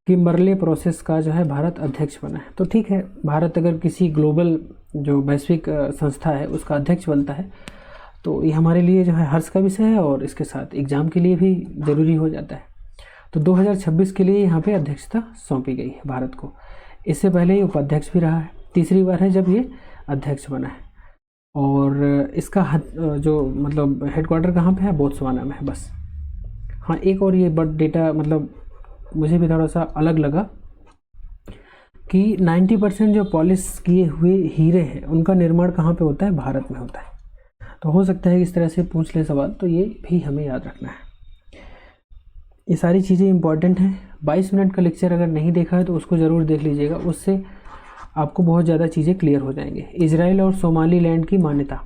किम्बरले प्रोसेस का जो है भारत अध्यक्ष बना है, तो ठीक है, भारत अगर किसी ग्लोबल जो वैश्विक संस्था है उसका अध्यक्ष बनता है तो ये हमारे लिए जो है हर्ष का विषय है और इसके साथ एग्ज़ाम के लिए भी ज़रूरी हो जाता है। तो 2026 के लिए यहाँ पे अध्यक्षता सौंपी गई है भारत को। इससे पहले ये उपाध्यक्ष भी रहा है, तीसरी बार है जब ये अध्यक्ष बना है। और इसका जो मतलब हेडक्वार्टर कहाँ पे है, बोत्सवाना में है बस। हाँ, एक और ये बट डेटा मतलब मुझे भी थोड़ा सा अलग लगा कि 90% जो पॉलिश किए हुए हीरे हैं उनका निर्माण कहाँ पे होता है, भारत में होता है। तो हो सकता है इस तरह से पूछ ले सवाल, तो ये भी हमें याद रखना है। ये सारी चीज़ें इंपॉर्टेंट हैं। 22 मिनट का लेक्चर अगर नहीं देखा है तो उसको ज़रूर देख लीजिएगा, उससे आपको बहुत ज़्यादा चीज़ें क्लियर हो जाएंगे। इजराइल और सोमालीलैंड की मान्यता,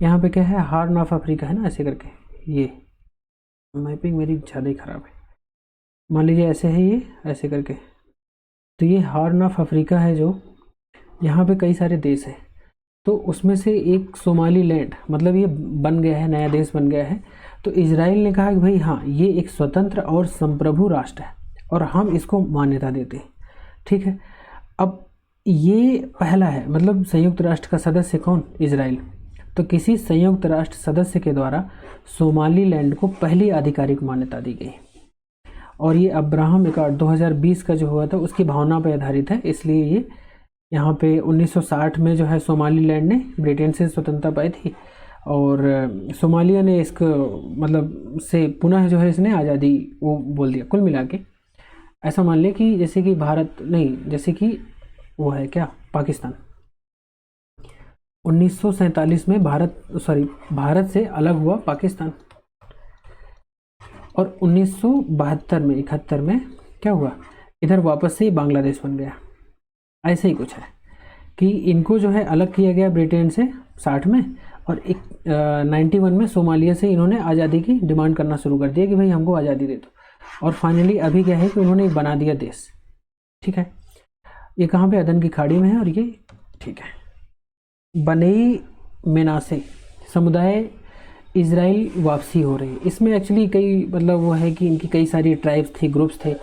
यहाँ पे क्या है, हार्न ऑफ अफ्रीका है ना, ऐसे करके। ये मैपिंग मेरी ज़्यादा ही ख़राब है, मान लीजिए ऐसे है ये, ऐसे करके। तो ये हार्न ऑफ अफ्रीका है, जो यहाँ पे कई सारे देश हैं, तो उसमें से एक सोमालीलैंड मतलब ये बन गया है, नया देश बन गया है। तो इजराइल ने कहा कि भाई हाँ, ये एक स्वतंत्र और संप्रभु राष्ट्र है और हम इसको मान्यता देते हैं। ठीक है, अब ये पहला है, मतलब संयुक्त राष्ट्र का सदस्य कौन, इजराइल। तो किसी संयुक्त राष्ट्र सदस्य के द्वारा सोमालीलैंड को पहली आधिकारिक मान्यता दी गई और ये अब्राहम अकॉर्ड 2020 का जो हुआ था उसकी भावना पर आधारित है। इसलिए ये यहाँ पे 1960 में जो है सोमालीलैंड ने ब्रिटेन से स्वतंत्रता पाई थी और सोमालिया ने इसको मतलब से पुनः जो है इसने आज़ादी वो बोल दिया। कुल मिला के ऐसा मान लिया कि जैसे कि भारत नहीं, जैसे कि वो है क्या, पाकिस्तान 1947 में भारत से अलग हुआ पाकिस्तान, और 1972 में 71 में क्या हुआ, इधर वापस से बांग्लादेश बन गया। ऐसे ही कुछ है कि इनको जो है अलग किया गया ब्रिटेन से 60 में, और 91 में सोमालिया से इन्होंने आज़ादी की डिमांड करना शुरू कर दिया कि भाई हमको आज़ादी दे दो। और फाइनली अभी क्या है कि उन्होंने एक बना दिया देश। ठीक है, ये कहाँ पे, अदन की खाड़ी में है। और ये ठीक है, बनेई मेनासे समुदाय इजराइल वापसी हो रही है। इसमें एक्चुअली कई मतलब वो है कि इनकी कई सारी ट्राइब्स थी, ग्रुप्स थे,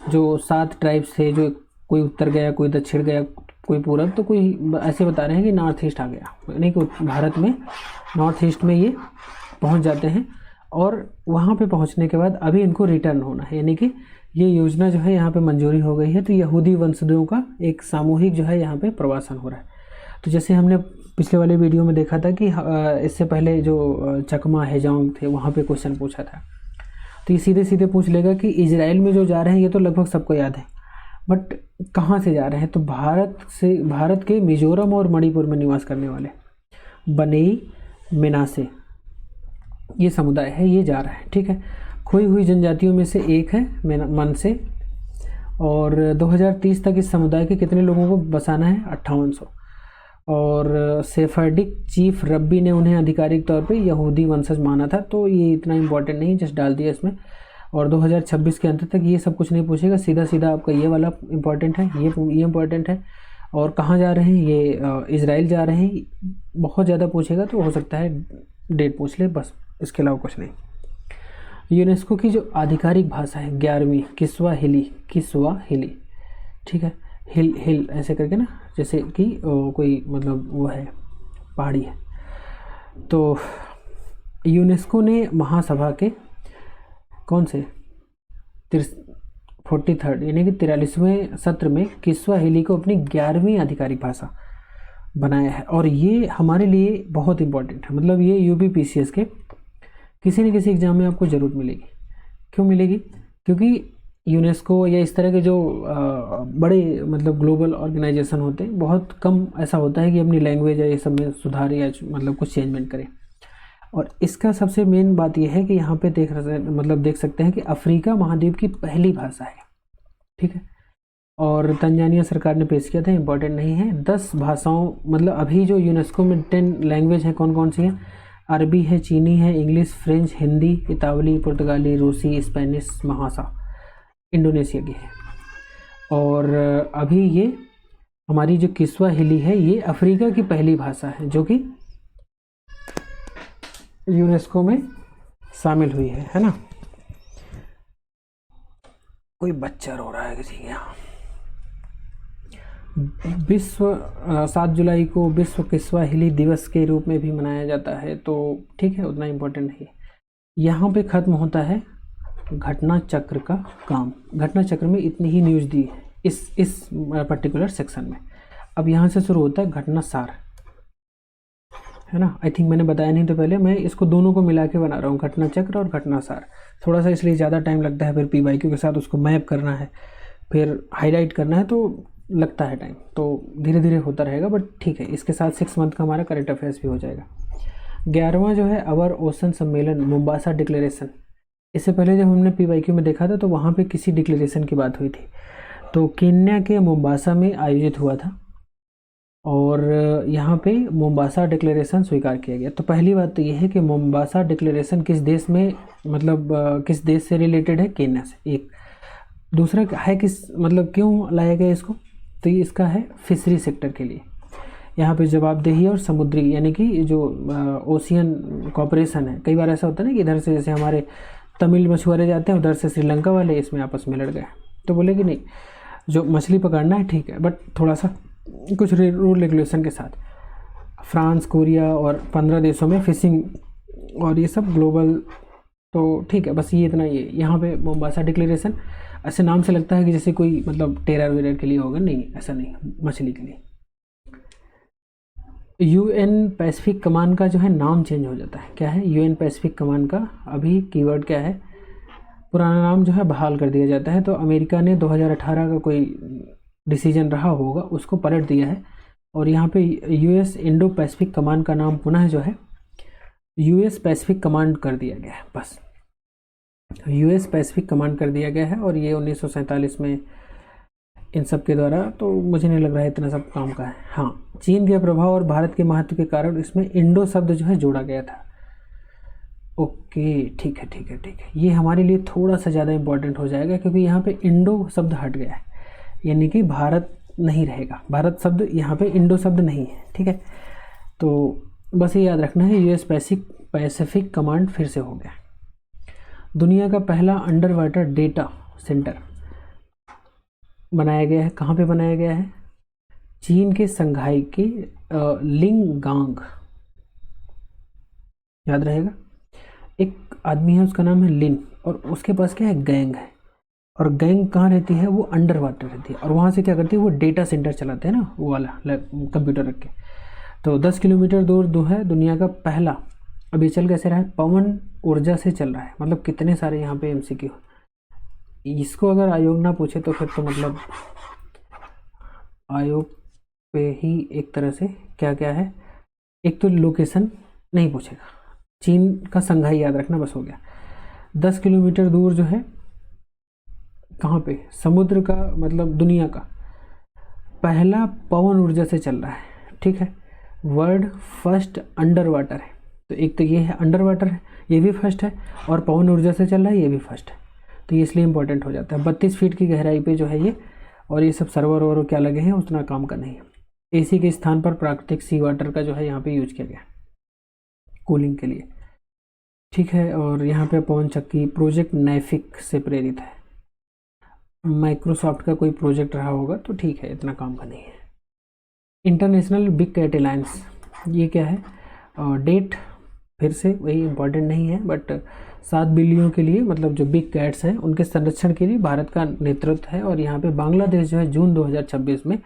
जो 7 ट्राइब्स थे, जो कोई उत्तर गया, कोई दक्षिण गया, कोई पूरब, तो कोई ऐसे बता रहे हैं कि नॉर्थ ईस्ट आ गया, यानी कि भारत में नॉर्थ ईस्ट में ये पहुंच जाते हैं। और वहाँ पे पहुंचने के बाद अभी इनको रिटर्न होना है, यानी कि ये योजना जो है यहाँ पे मंजूरी हो गई है। तो यहूदी वंशजों का एक सामूहिक जो है यहाँ पे प्रवासन हो रहा है। तो जैसे हमने पिछले वाले वीडियो में देखा था कि इससे पहले जो चकमा हेजांग थे वहाँ पे क्वेश्चन पूछा था, तो ये सीधे सीधे पूछ लेगा कि इजराइल में जो जा रहे हैं ये तो लगभग सबको याद है, बट कहाँ से जा रहे हैं, तो भारत के मिजोरम और मणिपुर में निवास करने वाले बनेई मेनासे ये समुदाय है, ये जा रहा है। ठीक है, खोई हुई जनजातियों में से एक है मनसे, और 2030 तक इस समुदाय के कितने लोगों को बसाना है, 5800। और सेफर्डिक चीफ रब्बी ने उन्हें आधिकारिक तौर पे यहूदी वंशज माना था। तो ये इतना इम्पोर्टेंट नहीं, जस्ट डाल दिया इसमें। और 2026 के अंत तक ये सब कुछ नहीं पूछेगा, सीधा सीधा आपका ये वाला इम्पोर्टेंट है, ये इम्पोर्टेंट है। और कहाँ जा रहे हैं, ये इजराइल जा रहे हैं, बहुत ज़्यादा पूछेगा तो हो सकता है डेट पूछ ले, बस इसके अलावा कुछ नहीं। यूनेस्को की जो आधिकारिक भाषा है 11वीं किस्वाहिली। ठीक है, हिल ऐसे करके ना, जैसे कि कोई मतलब वो है पहाड़ी है। तो यूनेस्को ने महासभा के कौन से 43rd यानी कि 43वें सत्र में किस्वाहिली को अपनी 11वीं आधिकारिक भाषा बनाया है। और ये हमारे लिए बहुत इम्पोर्टेंट है, मतलब ये यूपीपीसीएस के किसी न किसी एग्जाम में आपको ज़रूर मिलेगी। क्यों मिलेगी, क्योंकि यूनेस्को या इस तरह के जो बड़े मतलब ग्लोबल ऑर्गेनाइजेशन होते हैं, बहुत कम ऐसा होता है कि अपनी लैंग्वेज या ये सब में सुधार या मतलब कुछ चेंजमेंट करें। और इसका सबसे मेन बात यह है कि यहाँ पे देख सकते हैं कि अफ्रीका महाद्वीप की पहली भाषा है, ठीक है। और तंजानिया सरकार ने पेश किया था, इंपॉर्टेंट नहीं है। 10 भाषाओं मतलब अभी जो यूनेस्को में 10 लैंग्वेज हैं, कौन कौन सी हैं? अरबी है, चीनी है, इंग्लिश, फ्रेंच, हिंदी, इतावली, पुर्तगाली, रूसी, स्पेनिश, महासा इंडोनेशिया की है। और अभी ये हमारी जो किस्वाहिली है ये अफ्रीका की पहली भाषा है जो कि यूनेस्को में शामिल हुई है ना। कोई बच्चा रो रहा है किसी के यहाँ। 7 जुलाई को विश्व किस्वाहिली दिवस के रूप में भी मनाया जाता है, तो ठीक है, उतना इम्पोर्टेंट नहीं है। यहाँ पे ख़त्म होता है घटना चक्र का काम। घटना चक्र में इतनी ही न्यूज़ दी है इस पर्टिकुलर सेक्शन में। अब यहाँ से शुरू होता है घटना सार, है ना। आई थिंक मैंने बताया नहीं तो पहले, मैं इसको दोनों को मिला के बना रहा हूँ, घटना चक्र और घटना सार। थोड़ा सा इसलिए ज़्यादा टाइम लगता है, फिर PYQ के साथ उसको मैप करना है, फिर हाईलाइट करना है, तो लगता है टाइम। तो धीरे धीरे होता रहेगा, बट ठीक है। इसके साथ 6 मंथ का हमारा करंट अफेयर्स भी हो जाएगा। 11वां जो है अवर ओशन सम्मेलन मोम्बासा डिक्लेरेशन। इससे पहले जब हमने PYQ में देखा था तो वहाँ पे किसी डिक्लेरेशन की बात हुई थी, तो केन्या के मोम्बासा में आयोजित हुआ था और यहाँ पे मोम्बासा डिक्लेरेशन स्वीकार किया गया। तो पहली बात तो ये है कि मोम्बासा डिक्लेरेशन किस देश में मतलब किस देश से रिलेटेड है? केन्या से। एक दूसरा है किस मतलब क्यों लाया गया इसको? तो ये इसका है फिशरी सेक्टर के लिए। यहाँ पे जवाबदेही और समुद्री यानी कि जो ओशियन कॉपरेशन है। कई बार ऐसा होता है ना कि इधर से जैसे हमारे तमिल मछुआरे जाते हैं, उधर से श्रीलंका वाले इसमें आपस में लड़ गए, तो बोले कि नहीं जो मछली पकड़ना है ठीक है, बट थोड़ा सा कुछ रूल रेगुलेशन के साथ। फ्रांस, कोरिया और 15 देशों में फिशिंग और ये सब ग्लोबल, तो ठीक है, बस ये इतना ही है। यहाँ पे मोम्बासा डिक्लेरेशन ऐसे नाम से लगता है कि जैसे कोई मतलब टेरर वेरर के लिए होगा, नहीं ऐसा नहीं, मछली के लिए। UN पैसिफिक कमान का जो है नाम चेंज हो जाता है। क्या है? UN पैसिफिक कमान का अभी कीवर्ड क्या है? पुराना नाम जो है बहाल कर दिया जाता है। तो अमेरिका ने 2018 का कोई डिसीजन रहा होगा, उसको पलट दिया है और यहाँ पे US इंडो पैसिफिक कमान का नाम पुनः जो है US पैसिफिक कमांड कर दिया गया है। बस US पैसिफिक कमांड कर दिया गया है और ये 1947 में इन सब के द्वारा, तो मुझे नहीं लग रहा है इतना सब काम का है। हाँ, चीन के प्रभाव और भारत के महत्व के कारण इसमें इंडो शब्द जो है जोड़ा गया था। ओके, ठीक है ठीक है ठीक है। ये हमारे लिए थोड़ा सा ज़्यादा इम्पोर्टेंट हो जाएगा क्योंकि यहाँ पे इंडो शब्द हट गया है, यानी कि भारत नहीं रहेगा। भारत शब्द यहाँ पे इंडो शब्द नहीं है, ठीक है। तो बस ये याद रखना है, US पैसिफिक कमांड फिर से हो गया। दुनिया का पहला अंडर वाटर डेटा सेंटर बनाया गया है। कहाँ पे बनाया गया है? चीन के संघाई के लिंगांग, याद रहेगा। एक आदमी है उसका नाम है लिन और उसके पास क्या है? गैंग है। और गैंग कहाँ रहती है? वो अंडर वाटर रहती है और वहाँ से क्या करती है? वो डेटा सेंटर चलाते हैं ना, वो वाला कंप्यूटर रख के। तो 10 किलोमीटर दूर है दुनिया का पहला। अभी चल कैसे रहा है? पवन ऊर्जा से चल रहा है। मतलब कितने सारे यहाँ पे MCQ। इसको अगर आयोग ना पूछे तो फिर तो मतलब आयोग पे ही एक तरह से क्या क्या है, एक तो लोकेशन नहीं पूछेगा। चीन का संघाई याद रखना, बस हो गया। 10 किलोमीटर दूर जो है कहाँ पे? समुद्र का मतलब दुनिया का पहला पवन ऊर्जा से चल रहा है, ठीक है। वर्ल्ड फर्स्ट अंडर वाटर है। तो एक तो ये है अंडर वाटर है, ये भी फर्स्ट है, और पवन ऊर्जा से चल रहा है, ये भी फर्स्ट है। तो ये इसलिए इंपॉर्टेंट हो जाता है। 32 फीट की गहराई पे जो है ये, और ये सब सर्वर और क्या लगे हैं उतना काम का नहीं है। AC के स्थान पर प्राकृतिक सी वाटर का जो है यहाँ पे यूज किया गया कूलिंग के लिए, ठीक है। और यहाँ पे पवन चक्की प्रोजेक्ट नैफिक से प्रेरित है। माइक्रोसॉफ्ट का कोई प्रोजेक्ट रहा होगा, तो ठीक है, इतना काम का नहीं है। इंटरनेशनल बिग कैट अलायंस, ये क्या है? डेट फिर से वही इम्पॉर्टेंट नहीं है, बट 7 बिल्लियों के लिए मतलब जो बिग कैट्स हैं उनके संरक्षण के लिए भारत का नेतृत्व है। और यहाँ पे बांग्लादेश जो है जून 2026 में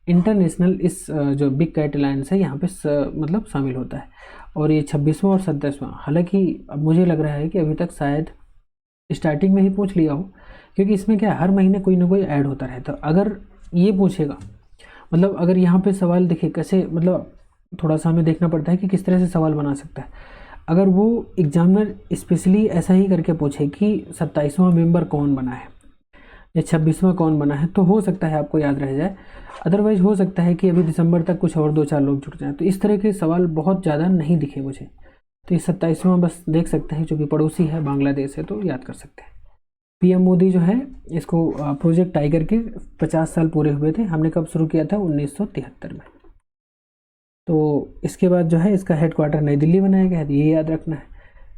इंटरनेशनल इस जो बिग कैट अलायंस है यहाँ पे मतलब शामिल होता है। और ये 26वां और 27वां, हालांकि अब मुझे लग रहा है कि अभी तक शायद स्टार्टिंग में ही पूछ लिया हो, क्योंकि इसमें क्या है, हर महीने कोई ना कोई ऐड होता रहता है। अगर ये पूछेगा, मतलब अगर यहाँ पे सवाल देखिए कैसे, मतलब थोड़ा सा हमें देखना पड़ता है कि किस तरह से सवाल बना सकता है। अगर वो एग्जामिनर स्पेशली ऐसा ही करके पूछे कि 27वां मेंबर कौन बना है या 26वां कौन बना है, तो हो सकता है आपको याद रह जाए। अदरवाइज हो सकता है कि अभी दिसंबर तक कुछ और 2-4 लोग जुड़ जाएं। तो इस तरह के सवाल बहुत ज़्यादा नहीं दिखे मुझे। तो ये 27वां बस देख सकते हैं, जो कि पड़ोसी है, बांग्लादेश है, तो याद कर सकते हैं। पीएम मोदी जो है, इसको प्रोजेक्ट टाइगर के 50 साल पूरे हुए थे। हमने कब शुरू किया था? 1973 में। तो इसके बाद जो है इसका हेडक्वार्टर नई दिल्ली बनाया गया है, ये याद रखना है।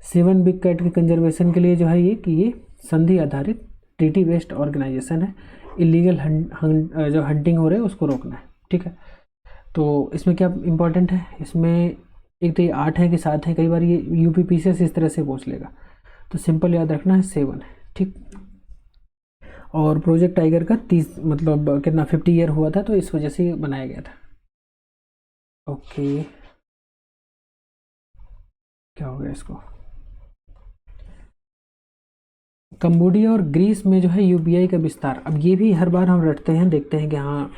7 बिग कैट के कंजर्वेशन के लिए जो है ये कि ये संधि आधारित ट्रीटी बेस्ड ऑर्गेनाइजेशन है। इलीगल जो हंटिंग हो रहे है उसको रोकना है, ठीक है। तो इसमें क्या इंपॉर्टेंट है, इसमें एक तो ये 8 है कि 7 है, कई बार ये यूपीपीसीएस इस तरह से पूछ लेगा, तो सिंपल याद रखना है 7 है, ठीक। और प्रोजेक्ट टाइगर का 30 मतलब कितना 50 ईयर हुआ था, तो इस वजह से ये बनाया गया था। ओके, क्या हो गया इसको? कंबोडिया और ग्रीस में जो है यूपीआई का विस्तार। अब ये भी हर बार हम रटते हैं, देखते हैं कि हाँ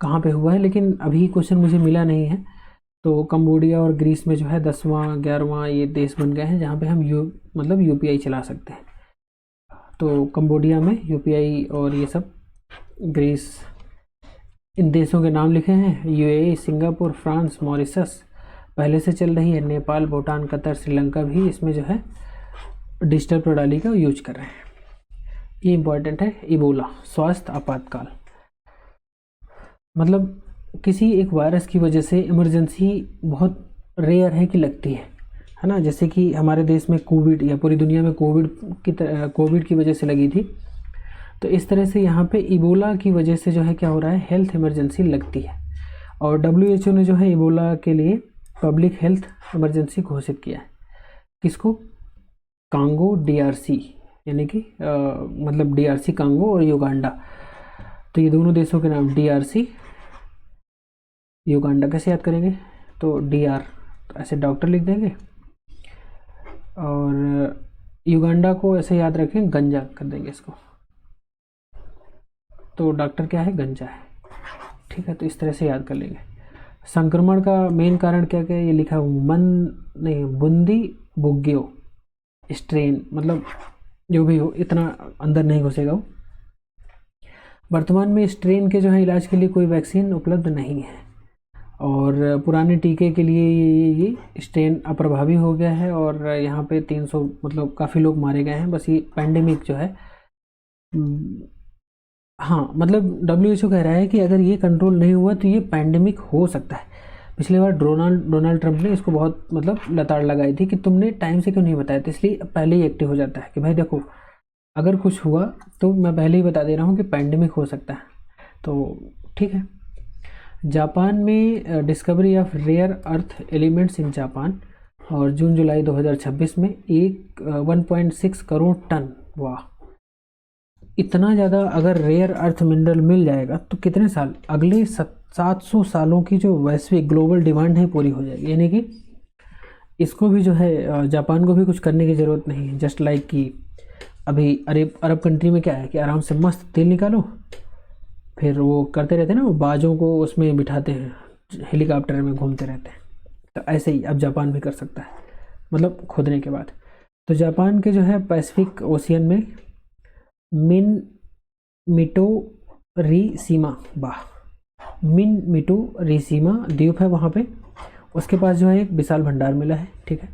कहाँ पे हुआ है, लेकिन अभी क्वेश्चन मुझे मिला नहीं है। तो कंबोडिया और ग्रीस में जो है 10वां 11वां ये देश बन गए हैं जहाँ पे हम मतलब यूपीआई चला सकते हैं। तो कंबोडिया में यूपीआई और ये सब, ग्रीस, इन देशों के नाम लिखे हैं। यूएई, सिंगापुर, फ्रांस, मॉरिशस पहले से चल रही है। नेपाल, भूटान, कतर, श्रीलंका भी इसमें जो है डिजिटल प्रणाली का यूज कर रहे हैं। ये इंपॉर्टेंट है। इबोला, स्वास्थ्य आपातकाल, मतलब किसी एक वायरस की वजह से इमरजेंसी बहुत रेयर है कि लगती है ना। जैसे कि हमारे देश में कोविड या पूरी दुनिया में कोविड की वजह से लगी थी, तो इस तरह से यहाँ पे इबोला की वजह से जो है क्या हो रहा है, हेल्थ इमरजेंसी लगती है। और WHO ने जो है इबोला के लिए पब्लिक हेल्थ इमरजेंसी घोषित किया है। किसको? कांगो DRC, यानी कि मतलब DRC कांगो और युगांडा। तो ये दोनों देशों के नाम DRC, युगांडा कैसे याद करेंगे? तो DR, तो ऐसे डॉक्टर लिख देंगे, और युगांडा को ऐसे याद रखें, गंजा कर देंगे इसको। तो डॉक्टर क्या है? गंजा है, ठीक है। तो इस तरह से याद कर लेंगे। संक्रमण का मेन कारण क्या क्या है, ये लिखा है बूंदी बुग्यो स्ट्रेन, मतलब जो भी हो, इतना अंदर नहीं घुसेगा वो। वर्तमान में स्ट्रेन के जो है इलाज के लिए कोई वैक्सीन उपलब्ध नहीं है, और पुराने टीके के लिए ये स्ट्रेन अप्रभावी हो गया है, और यहाँ पे 300 मतलब काफ़ी लोग मारे गए हैं। बस ये पैंडेमिक जो है, हाँ मतलब WHO कह रहा है कि अगर ये कंट्रोल नहीं हुआ तो ये पैंडेमिक हो सकता है। पिछली बार डोनाल्ड ट्रंप ने इसको बहुत मतलब लताड़ लगाई थी कि तुमने टाइम से क्यों नहीं बताया, तो इसलिए पहले ही एक्टिव हो जाता है कि भाई देखो अगर कुछ हुआ तो मैं पहले ही बता दे रहा हूँ कि पैंडेमिक हो सकता है। तो ठीक है। जापान में discovery of rare earth elements in Japan, और जून जुलाई 2026 में 1.6 करोड़ टन, वाह इतना ज़्यादा अगर रेयर अर्थ मिनरल मिल जाएगा तो कितने साल, अगले 700 सालों की जो वैश्विक ग्लोबल डिमांड है पूरी हो जाएगी। यानी कि इसको भी जो है जापान को भी कुछ करने की ज़रूरत नहीं है। जस्ट लाइक कि अभी अरब कंट्री में क्या है कि आराम से मस्त तेल निकालो, फिर वो करते रहते हैं ना, वो बाजों को उसमें बिठाते हैं, हेलीकॉप्टर में घूमते रहते हैं। तो ऐसे ही अब जापान भी कर सकता है, मतलब खोदने के बाद। तो जापान के जो है पैसिफिक ओशियन में मिनमिटोरीसीमा द्वीप है वहाँ पे, उसके पास जो है एक विशाल भंडार मिला है, ठीक है।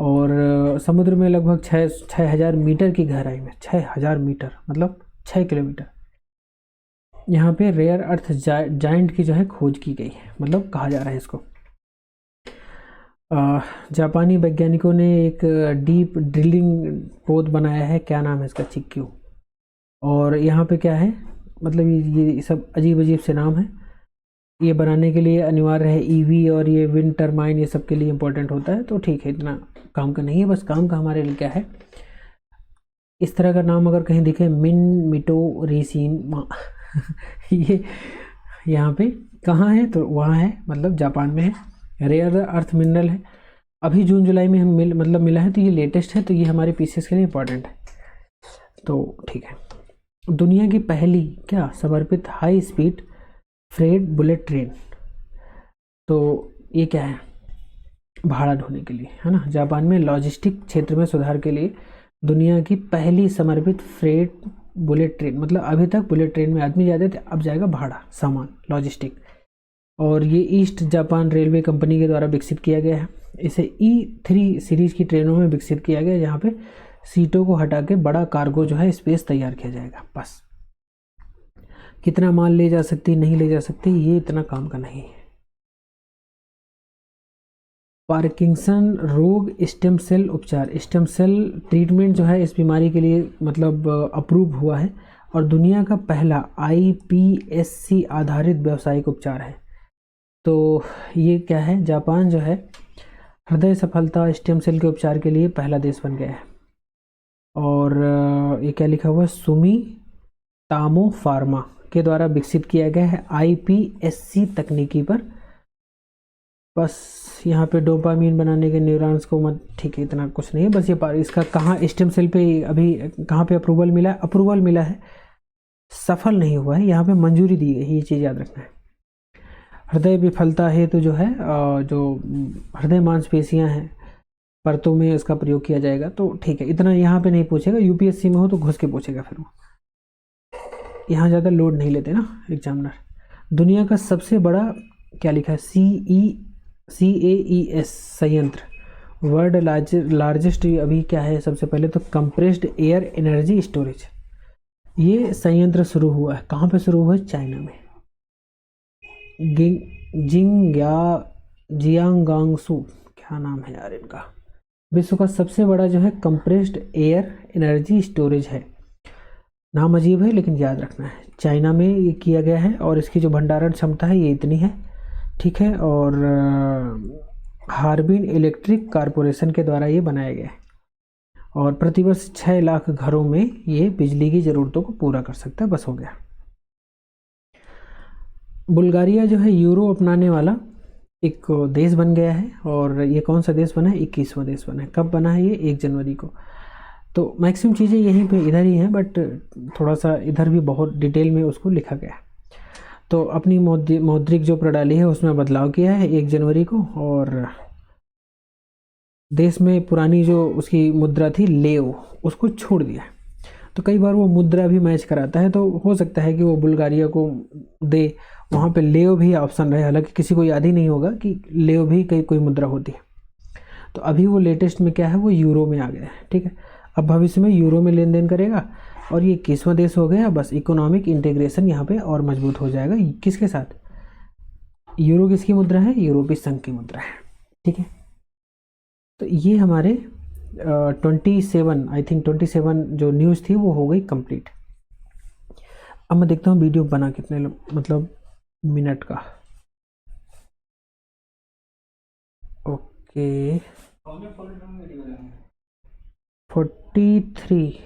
और समुद्र में लगभग 6,000 मीटर की गहराई में, 6,000 मीटर मतलब 6 किलोमीटर, यहाँ पे रेयर अर्थ जाइंट की जो है खोज की गई है, मतलब कहा जा रहा है इसको। जापानी वैज्ञानिकों ने एक डीप ड्रिलिंग पोत बनाया है, क्या नाम है इसका, चिक्क्यू। और यहाँ पे क्या है, मतलब ये सब अजीब अजीब से नाम है। ये बनाने के लिए अनिवार्य है EV, और ये विंड टर्बाइन ये सब के लिए इम्पोर्टेंट होता है। तो ठीक है, इतना काम का नहीं है, बस काम का हमारे लिए क्या है, इस तरह का नाम अगर कहीं दिखे मिनमिटोरीसीमा ये यहाँ पे कहाँ है, तो वहाँ है, मतलब जापान में है। रेयर अर्थ मिनरल है, अभी जून जुलाई में हम मिला है, तो ये लेटेस्ट है, तो ये हमारे पीसीएस के लिए इंपॉर्टेंट है। तो ठीक है, दुनिया की पहली क्या समर्पित high speed freight bullet train, तो ये क्या है, भाड़ा ढोने के लिए है ना। जापान में लॉजिस्टिक क्षेत्र में सुधार के लिए दुनिया की पहली समर्पित फ्रेट बुलेट ट्रेन, मतलब अभी तक बुलेट ट्रेन में आदमी जाते थे, अब जाएगा भाड़ा सामान लॉजिस्टिक। और ये ईस्ट जापान रेलवे कंपनी के द्वारा विकसित किया गया है। इसे E3 सीरीज की ट्रेनों में विकसित किया गया है, जहाँ पे सीटों को हटा के बड़ा कार्गो जो है स्पेस तैयार किया जाएगा। बस कितना माल ले जा सकती नहीं ले जा सकती ये इतना काम का नहीं है। पार्किंसन रोग स्टेम सेल उपचार, स्टेम सेल ट्रीटमेंट जो है इस बीमारी के लिए मतलब अप्रूव हुआ है और दुनिया का पहला iPSC आधारित व्यावसायिक उपचार है। तो ये क्या है, जापान जो है हृदय सफलता स्टेम सेल के उपचार के लिए पहला देश बन गया है। और ये क्या लिखा हुआ है, सुमी तामो फार्मा के द्वारा विकसित किया गया है iPSC तकनीकी पर। बस यहाँ पे डोपामीन बनाने के न्यूरॉन्स को मत, ठीक है इतना कुछ नहीं है। बस ये इसका कहाँ स्टेम सेल पे अभी कहाँ पे अप्रूवल मिला है, अप्रूवल मिला है, सफल नहीं हुआ है, यहाँ पे मंजूरी दी गई है, ये चीज़ याद रखना है। हृदय विफलता हेतु जो है जो हृदय मांसपेशियाँ हैं परतों में इसका प्रयोग किया जाएगा। तो ठीक है, इतना यहाँ पे नहीं पूछेगा, UPSC में हो तो घुस के पूछेगा, फिर वो यहाँ ज़्यादा लोड नहीं लेते ना एग्जामिनर। दुनिया का सबसे बड़ा क्या लिखा है, CAES संयंत्र, वर्ल्ड लार्जेस्ट अभी क्या है, सबसे पहले तो कंप्रेस्ड एयर एनर्जी स्टोरेज, ये संयंत्र शुरू हुआ है, कहाँ पे शुरू हुआ है, चाइना में, जियांगांगसू, क्या नाम है यार इनका। विश्व का सबसे बड़ा जो है कंप्रेस्ड एयर एनर्जी स्टोरेज है, नाम अजीब है लेकिन याद रखना है, चाइना में ये किया गया है और इसकी जो भंडारण क्षमता है ये इतनी है, ठीक है। और हार्बिन इलेक्ट्रिक कारपोरेशन के द्वारा ये बनाया गया है और प्रतिवर्ष 6 लाख घरों में ये बिजली की ज़रूरतों को पूरा कर सकता है। बस हो गया। बुल्गारिया जो है यूरो अपनाने वाला एक देश बन गया है और ये कौन सा देश बना है, 21वां देश बना है। कब बना है ये, 1 जनवरी को। तो मैक्सिमम चीज़ें यहीं पे इधर ही हैं, बट थोड़ा सा इधर भी बहुत डिटेल में उसको लिखा गया है। तो अपनी मौद्रिक जो प्रणाली है उसमें बदलाव किया है 1 जनवरी को, और देश में पुरानी जो उसकी मुद्रा थी लेव, उसको छोड़ दिया। तो कई बार वो मुद्रा भी मैच कराता है, तो हो सकता है कि वो बुल्गारिया को दे, वहाँ पे लेव भी ऑप्शन रहे। हालांकि किसी को याद ही नहीं होगा कि लेव भी कोई मुद्रा होती है। तो अभी वो लेटेस्ट में क्या है, वो यूरो में आ गया है, ठीक है। अब भविष्य में यूरो में लेन देन करेगा और ये 21वां देश हो गया। बस इकोनॉमिक इंटीग्रेशन यहाँ पे और मजबूत हो जाएगा। किसके साथ, यूरो किसकी मुद्रा है, यूरोपीय संघ की मुद्रा है, ठीक है। तो ये हमारे 27 आई थिंक 27 जो न्यूज़ थी वो हो गई कंप्लीट। अब मैं देखता हूँ वीडियो बना कितने मतलब मिनट का। ओके 43